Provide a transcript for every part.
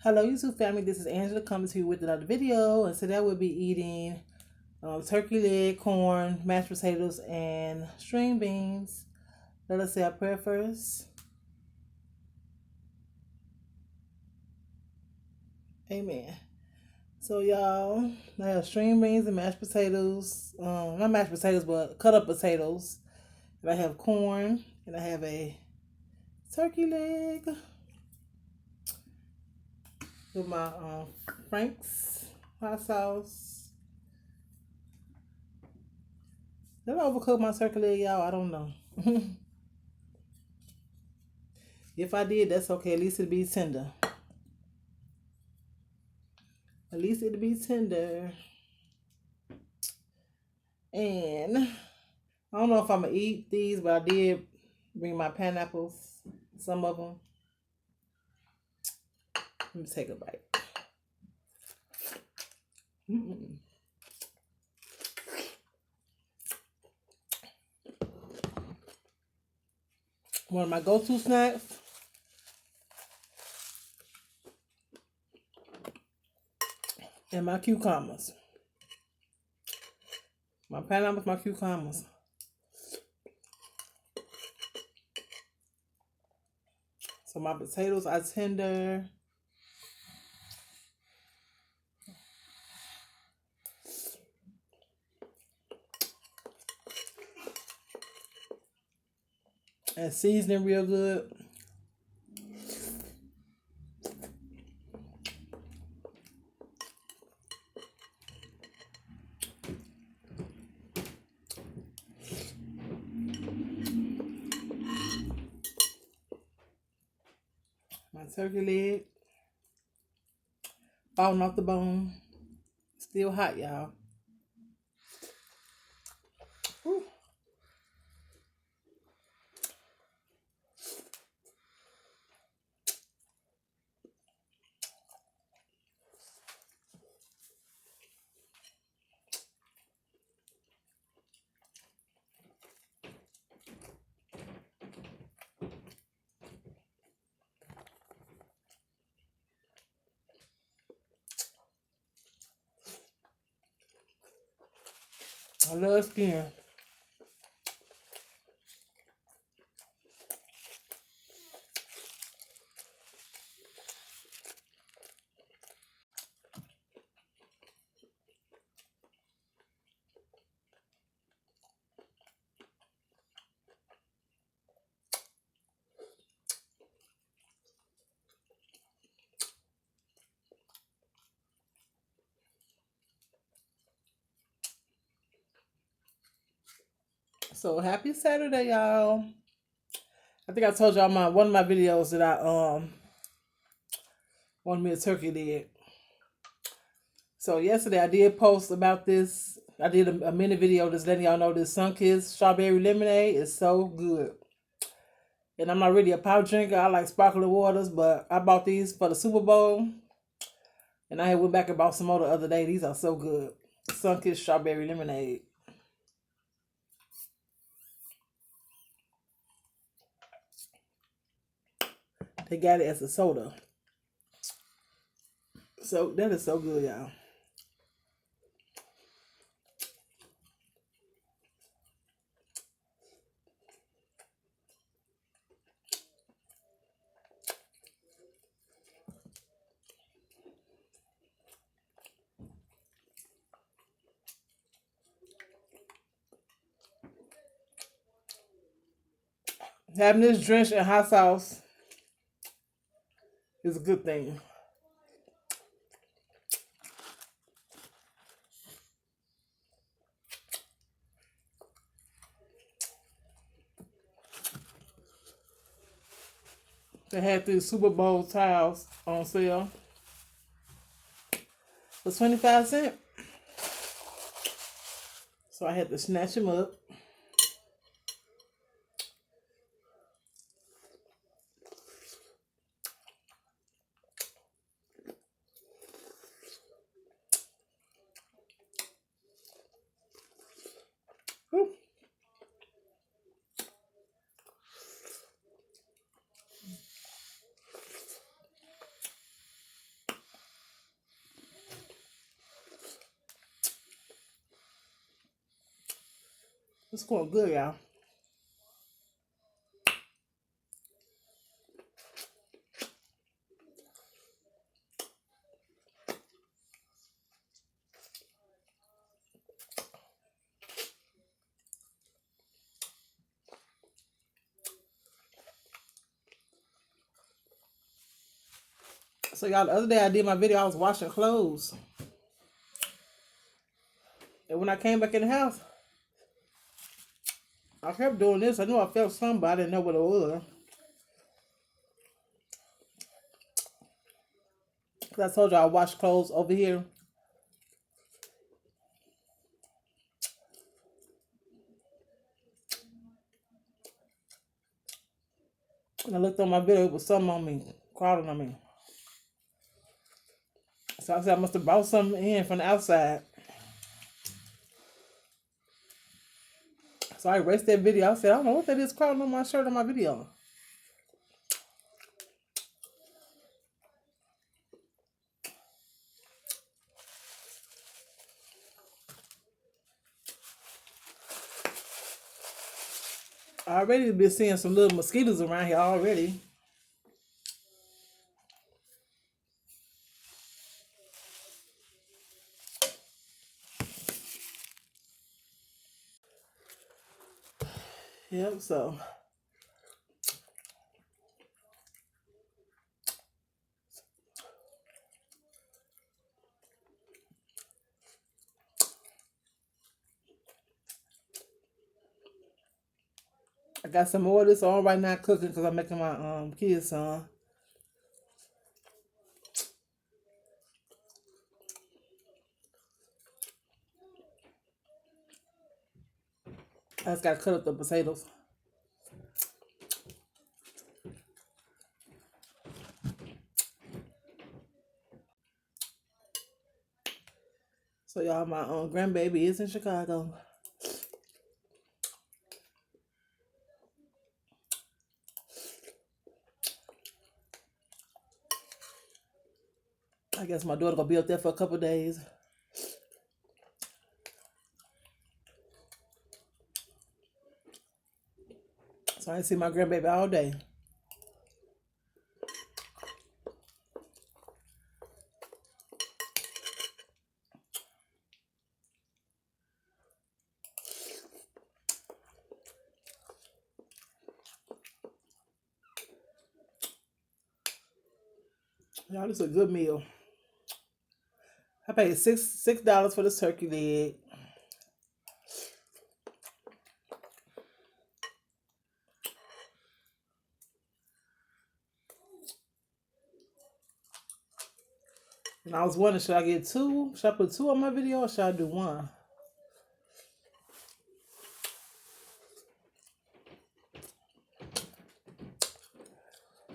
Hello YouTube family, this is Angela coming to you with another video, and today we'll be eating turkey leg, corn, mashed potatoes, and string beans. Let us say our prayer first. Amen. So y'all, I have string beans and mashed potatoes, not mashed potatoes, but cut up potatoes. And I have corn, and I have a turkey leg with my Frank's hot sauce. Did I overcook my turkey leg, y'all? I don't know. If I did, that's okay. At least it'll be tender. At least it'll be tender. And I don't know if I'm going to eat these, but I did bring my pineapples. Some of them. Let me take a bite. One of my go-to snacks. And my cucumbers. My pineapples, my cucumbers. So my potatoes are tender. And seasoning real good. My turkey leg. Falling off the bone. Still hot, y'all. Whew. I love skin. So happy Saturday, y'all. I think I told y'all one of my videos that I wanted me a turkey leg. So yesterday I did post about this. I did a mini video just letting y'all know this Sunkist strawberry lemonade is so good. And I'm not really a pop drinker. I like sparkling waters, but I bought these for the Super Bowl. And I went back and bought some more the other day. These are so good. Sunkist strawberry lemonade. They got it as a soda. So that is so good, y'all. Having this drenched in hot sauce is a good thing. They had these Super Bowl tiles on sale for 25 cents. So I had to snatch them up. Whew. It's going good, y'all. So y'all, the other day I did my video, I was washing clothes. And when I came back in the house, I kept doing this. I knew I felt something, but I didn't know what it was. Because I told you I wash clothes over here. And I looked on my video, it was something on me, crawling on me. So I said I must have brought something in from the outside. So I erased that video. I said, I don't know what that is crawling on my shirt on my video. I already been seeing some little mosquitoes around here already. Yep, so I got some more of this on right now cooking because I'm making my kids some. I just got to cut up the potatoes. So y'all, my grandbaby is in Chicago. I guess my daughter gonna be up there for a couple days. So I ain't see my grandbaby all day. Y'all, this is a good meal. I paid $6 for this turkey leg. And I was wondering, should I get two? Should I put two on my video or should I do one?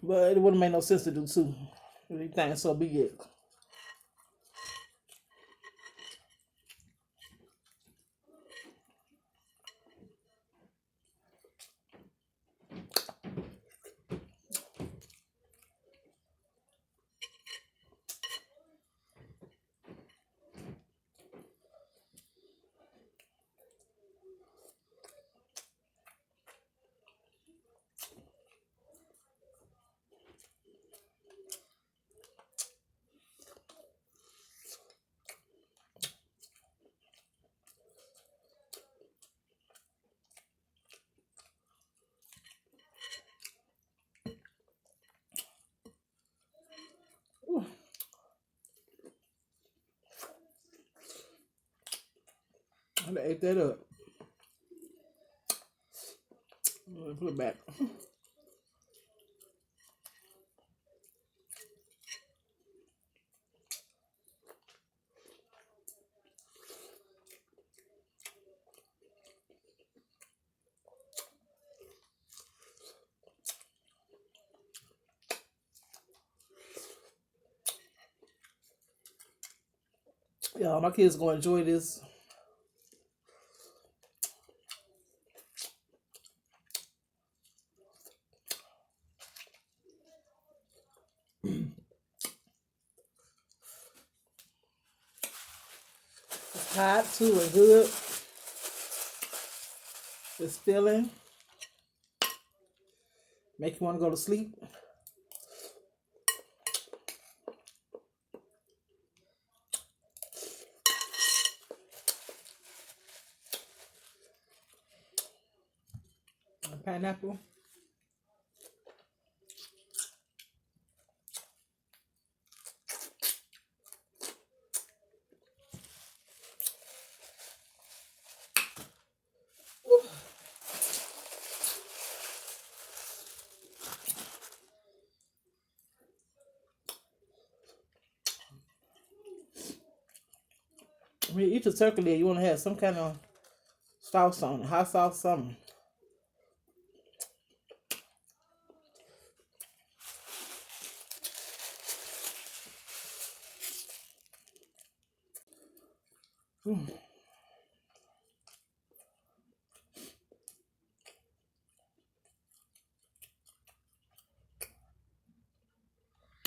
But it wouldn't make no sense to do two. If you think so, be it. I ate that up. Put it back. Y'all, my kids gonna enjoy this. It's hot too and good. This feeling make you want to go to sleep. Pineapple. When you eat a turkey leg, you want to have some kind of sauce on it, hot sauce, something.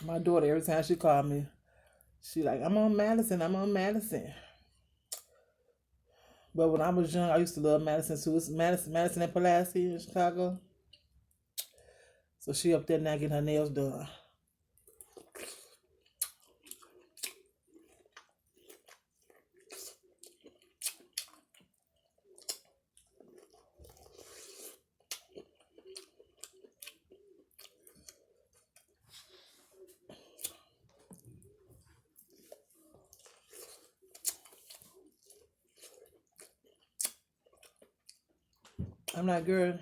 My daughter, every time she called me, she like, I'm on Madison, I'm on Madison. But when I was young, I used to love Madison too. It's Madison and Pulaski in Chicago. So she up there now getting her nails done. I'm like, girl,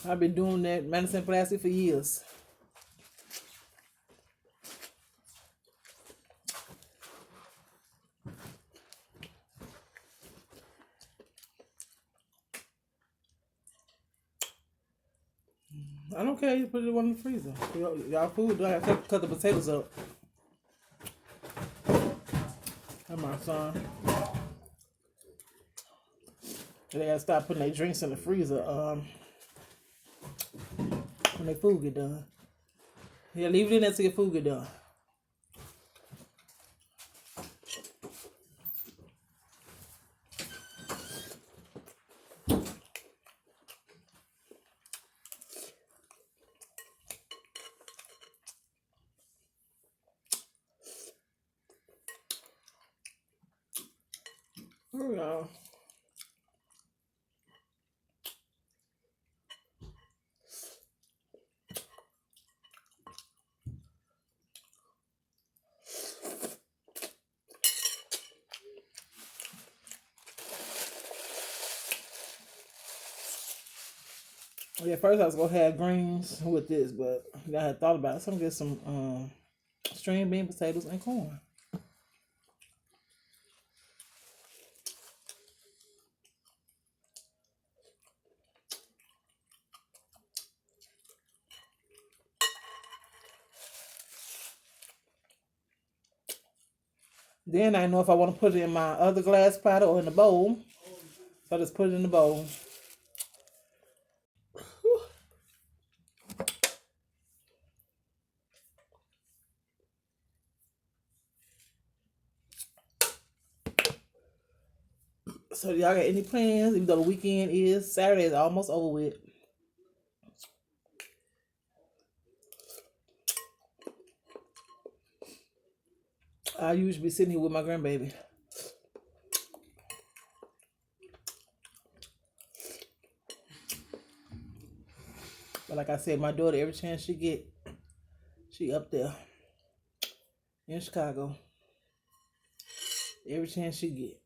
I've been doing that Madison Pulaski for years. I don't care. You put it in the freezer. Y'all food, do I have to cut the potatoes up? That's my son. They gotta stop putting their drinks in the freezer when their food get done. Yeah, leave it in there till your food get done. Here we go. Yeah, first I was gonna have greens with this, but I had thought about it. So I'm gonna get some string bean potatoes and corn. Then I know if I want to put it in my other glass pot or in the bowl. So I just put it in the bowl. So y'all got any plans? Even though the weekend is, Saturday is almost over with. I usually be sitting here with my grandbaby. But like I said, my daughter, every chance she get, she up there in Chicago. Every chance she get.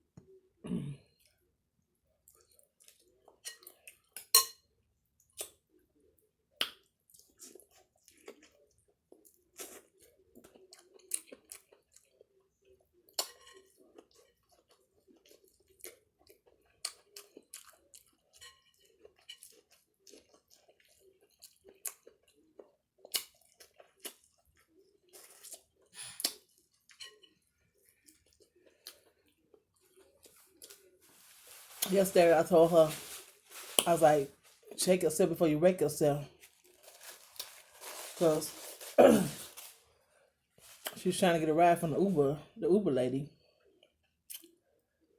Yesterday I told her, I was like, check yourself before you wreck yourself. Because she's trying to get a ride from the Uber lady.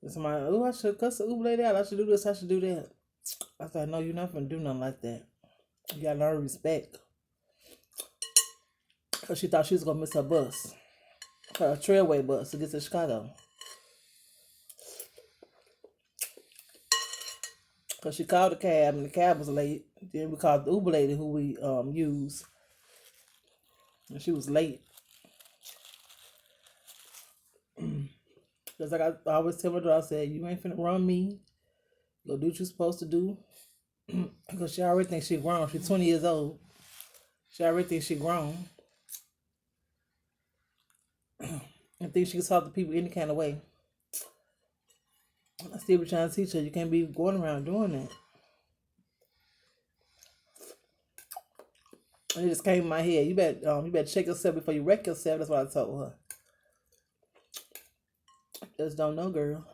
Somebody, oh, I should cuss the Uber lady out. I should do this. I should do that. I said, no, you're not gonna do nothing like that. You gotta learn respect. Cause she thought she was gonna miss her bus, her trailway bus to get to Chicago. Cause she called the cab and the cab was late. Then we called the Uber lady who we use, and she was late. Cause like I always tell my daughter, I said, you ain't finna run me. Go do what you're supposed to do. Because she already thinks she grown. She's 20 years old. She already thinks she grown. And thinks she can talk to people any kind of way. I still be trying to teach her, you can't be going around doing that. And it just came in my head. You better check yourself before you wreck yourself. That's what I told her. Just don't know, girl.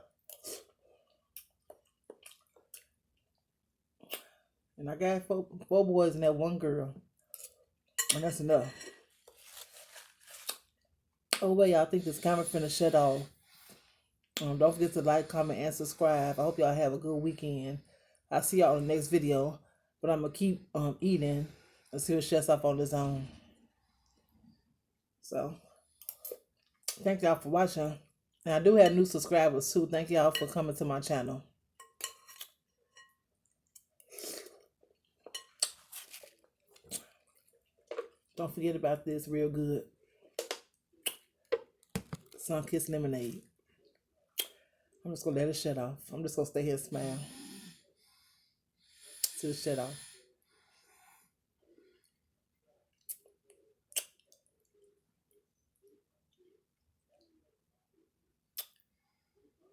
And I got four boys and that one girl. And that's enough. Oh, well, y'all think this camera finna shut off. Don't forget to like, comment, and subscribe. I hope y'all have a good weekend. I'll see y'all in the next video. But I'm going to keep eating until it shuts off on its own. So, thank y'all for watching. And I do have new subscribers too. Thank y'all for coming to my channel. Don't forget about this real good Sun-Kissed lemonade. I'm just going to let it shut off. I'm just going to stay here and smile till it shut off.